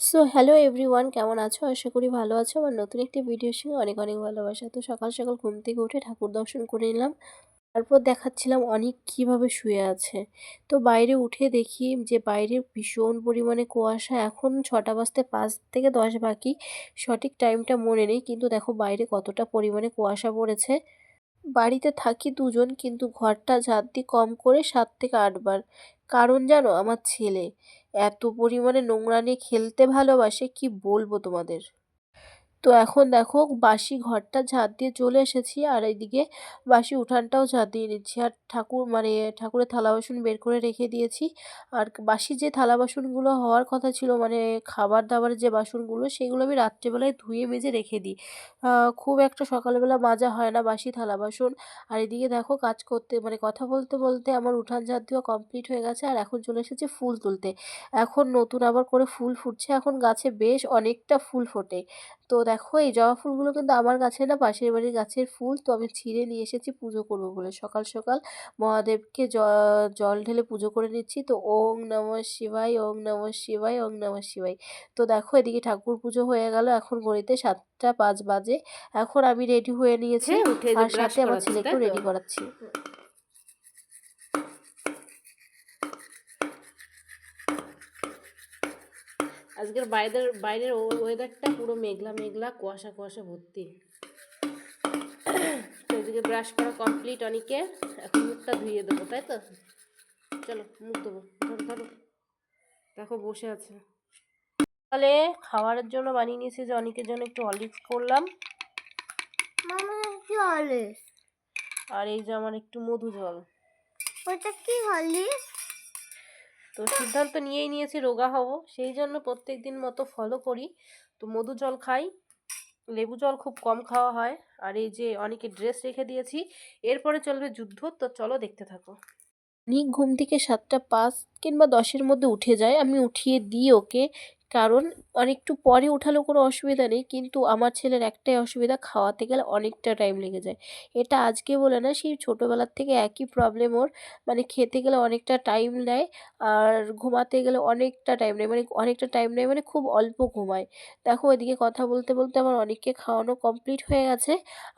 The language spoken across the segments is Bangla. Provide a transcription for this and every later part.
সো হ্যালো এভরিওয়ান, কেমন আছো? আশা করি ভালো আছো। আমার নতুন একটি ভিডিওর সঙ্গে অনেক অনেক ভালোবাসা। তো সকাল সকাল ঘুম থেকে উঠে ঠাকুর দর্শন করে নিলাম। তারপর দেখাচ্ছিলাম অনেক কীভাবে শুয়ে আছে। তো বাইরে উঠে দেখি যে বাইরে ভীষণ পরিমাণে কুয়াশা। এখন 6টা বাজতে 5 থেকে 10 বাকি, সঠিক টাইমটা মনে নেই, কিন্তু দেখো বাইরে কতটা পরিমাণে কুয়াশা পড়েছে। বাড়িতে থাকি দুজন, কিন্তু ঘরটা ঝাঁট দিই কম করে 7 থেকে 8 বার। কারণ জানো, আমার ছেলে এত পরিমাণে নোংরা নিয়ে খেলতে ভালোবাসে, কি বলবো তোমাদের। তো এখন দেখো বাসি ঘরটা ঝাঁট দিয়ে চলে এসেছি, আর এইদিকে বাসি উঠানটাও ঝাঁট দিয়ে নিচ্ছি। আর ঠাকুরের থালা বাসন বের করে রেখে দিয়েছি। আর বাসি যে থালা বাসনগুলো হওয়ার কথা ছিল, খাবার দাবারের যে বাসনগুলো, সেগুলো আমি রাত্রেবেলায় ধুয়ে মেজে রেখে দিই। খুব একটা সকালবেলা মাজা হয় না বাসি থালা বাসন। আর এদিকে দেখো কাজ করতে কথা বলতে বলতে আমার উঠান ঝাঁট দেওয়া কমপ্লিট হয়ে গেছে। আর এখন চলে এসেছে ফুল তুলতে। এখন নতুন আবার করে ফুল ফুটছে, এখন গাছে বেশ অনেকটা ফুল ফোটে। তো দেখো এই জবা ফুলগুলো কিন্তু আমার গাছে না, পাশের বাড়ির গাছের ফুল। তো আমি ছিঁড়ে নিয়ে এসেছি পুজো করব বলে। সকাল সকাল মহাদেবকে জল ঢেলে পুজো করে নিচ্ছি। তো ওং নমঃ শিবায়, ওং নমঃ শিবায়, ওং নমঃ শিবায়। তো দেখো এদিকে ঠাকুর পুজো হয়ে গেল। এখন ঘড়িতে 7টা 5 বাজে। এখন আমি রেডি হয়ে নিয়েছি, আর সাথে আমার ছেলেকেও রেডি করাচ্ছি। আজকের বাইরের ওয়েদারটা পুরো মেঘলা মেঘলা, কুয়াশা কুয়াশা ভর্তি। তো এদিকে ব্রাশ করা কমপ্লিট অনেকে, এখন মুখটা ধুয়ে দেবো, তাই তো? চলো মুখ দেবো। ধরো ধরো, দেখো বসে আছে। তাহলে খাবারের জন্য বানিয়ে নিয়েছি যে অনেকের জন্য একটু হরলিক্স করলাম, আর এই যে আমার একটু মধু জল। ওটা কি হরলিক্স? তো সিদ্ধান্ত নিয়েই নিয়েছি রোগা হব, সেই জন্য প্রত্যেক দিন মতো ফলো করি। তো মধু জল খাই, লেবু জল খুব কম খাওয়া হয়। আর এই যে অনেকে ড্রেস রেখে দিয়েছি, এরপরে চলবে যুদ্ধ। তো চলো দেখতে থাকো। অনেক ঘুম থেকে 7টা 5 কিংবা 10-এর মধ্যে উঠে যায়, আমি উঠিয়ে দিই ওকে। কারণ অনেকটু পরে উঠালেও কোনো অসুবিধা নেই, কিন্তু আমার ছেলের একটাই অসুবিধা, খাওয়াতে গেলে অনেকটা টাইম লেগে যায়। এটা আজকে বলে না, সেই ছোটোবেলার থেকে একই প্রবলেম ওর। খেতে গেলে অনেকটা টাইম নেয়, আর ঘুমাতে গেলে অনেকটা টাইম নেয়, অনেকটা টাইম নেয় খুব অল্প ঘুমায়। দেখো এদিকে কথা বলতে বলতে আমার অনেককে খাওয়ানো কমপ্লিট হয়ে গেছে।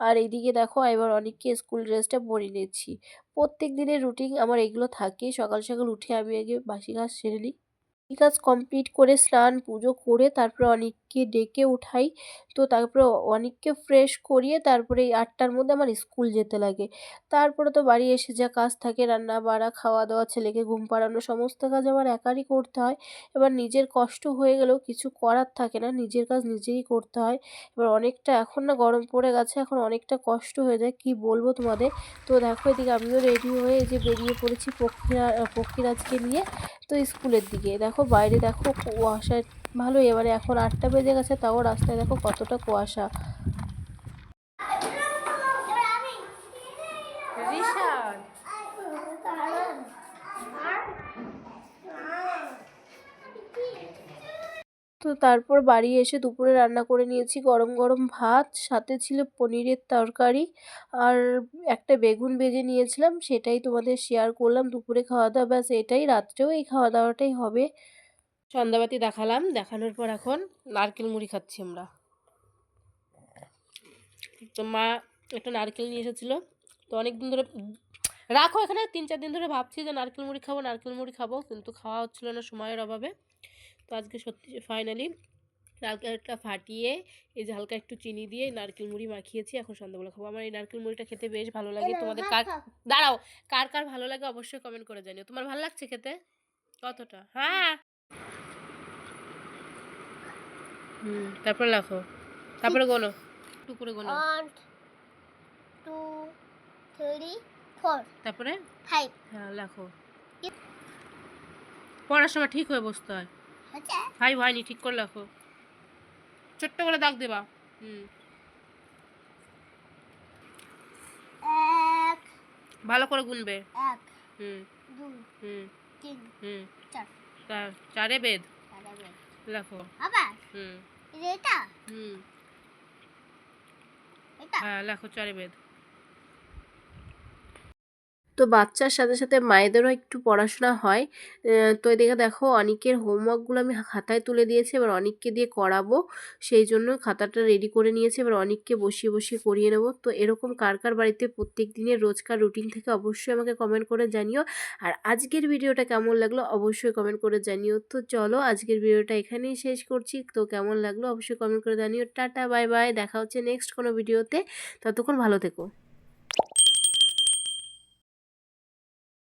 আর এইদিকে দেখো এবার অনেককে স্কুল ড্রেসটা পরিয়ে নিচ্ছি। প্রত্যেক দিনের রুটিন আমার এগুলো থাকে। সকাল সকাল উঠে আমি আগে বাসি কাজ সেরে নিই। বাসি কাজ কমপ্লিট করে স্নান পুজো করে তারপরে অনেককে ডেকে উঠাই। তো তারপরে অনেককে ফ্রেশ করিয়ে তারপরে এই 8টার মধ্যে আমার স্কুল যেতে লাগে। তারপরে তো বাড়ি এসে যা কাজ থাকে, রান্না বাড়া, খাওয়া দাওয়া, ছেলেকে ঘুম পাড়ানো, সমস্ত কাজ আমার একারই করতে হয়। এবার নিজের কষ্ট হয়ে গেলেও কিছু করার থাকে না, নিজের কাজ নিজেই করতে হয়। এবার অনেকটা এখন না গরম পড়ে গেছে, এখন অনেকটা কষ্ট হয়ে যায়, কি বলবো তোমাদের। তো দেখো এদিকে আমিও রেডি হয়ে এই যে বেরিয়ে পড়েছি পক্ষীরাজকে নিয়ে। তো স্কুলের দিকে দেখো বাইরে দেখো কুয়াশা ভালোই। এবারে এখন 8টা বেজে গেছে, তাও রাস্তায় দেখো কতটা কুয়াশা। তো তারপর বাড়ি এসে দুপুরে রান্না করে নিয়েছি গরম গরম ভাত, সাথে ছিল পনিরের তরকারি, আর একটা বেগুন ভেজে নিয়েছিলাম, সেটাই তোমাদের শেয়ার করলাম। দুপুরে খাওয়া দাওয়া ব্যাস এটাই, রাত্রেও এই খাওয়া দাওয়াটাই হবে। সন্ধ্যাবাতি দেখালাম, দেখানোর পর এখন নারকেল মুড়ি খাচ্ছি আমরা। তো মা একটা নারকেল নিয়ে এসেছিলো। তো অনেক দিন ধরে রাখো এখানে, 3-4 দিন ধরে ভাবছি যে নারকেল মুড়ি খাবো, কিন্তু খাওয়া হচ্ছিল না সময়ের অভাবে। তো আজকে সত্যি ফাইনালি নারকেলটা ফাটিয়ে এই যে হালকা একটু চিনি দিয়ে নারকেল মুড়ি মাখিয়েছি, এখন সন্ধ্যাবেলা খাবো। আমার এই নারকেল মুড়িটা খেতে বেশ ভালো লাগে। তোমাদের দাঁড়াও, কার কার ভালো লাগে অবশ্যই কমেন্ট করে জানিও। তোমার ভালো লাগছে খেতে কতটা? হ্যাঁ, তারপরে লেখো, তারপরে গোনো, একটু করে গোনো। 1 2 3 4 তারপরে 5 হ্যাঁ লেখো। পড়ার সময় ঠিক হয়ে বসতে হয়। 5 হয়নি, ঠিক করে লেখো, ছোট্ট করে দাগ দেবা। 1 ভালো করে গুনবে। 1 হুম 2 হুম 3 হুম 4 চারে বেদ লেখো। আবার হুম এটা হুম এটা হ্যাঁ লেখো চারে বেদ। তো বাচ্চার সাথে সাথে মায়েদেরও একটু পড়াশোনা হয়। তো এদিকে দেখো অনিকের হোমওয়ার্কগুলো আমি খাতায় তুলে দিয়েছি, এবার অনিককে দিয়ে করাবো, সেই জন্য খাতাটা রেডি করে নিয়েছি। এবার অনিককে বসিয়ে বসিয়ে করিয়ে নেবো। তো এরকম কার কার বাড়িতে প্রত্যেক দিনের রোজকার রুটিন থেকে অবশ্যই আমাকে কমেন্ট করে জানিও। আর আজকের ভিডিওটা কেমন লাগলো অবশ্যই কমেন্ট করে জানিও। তো চলো আজকের ভিডিওটা এখানেই শেষ করছি। তো কেমন লাগলো অবশ্যই কমেন্ট করে জানিও। টাটা বাই বাই, দেখা হচ্ছে নেক্সট কোনো ভিডিওতে। ততক্ষণ ভালো থেকো।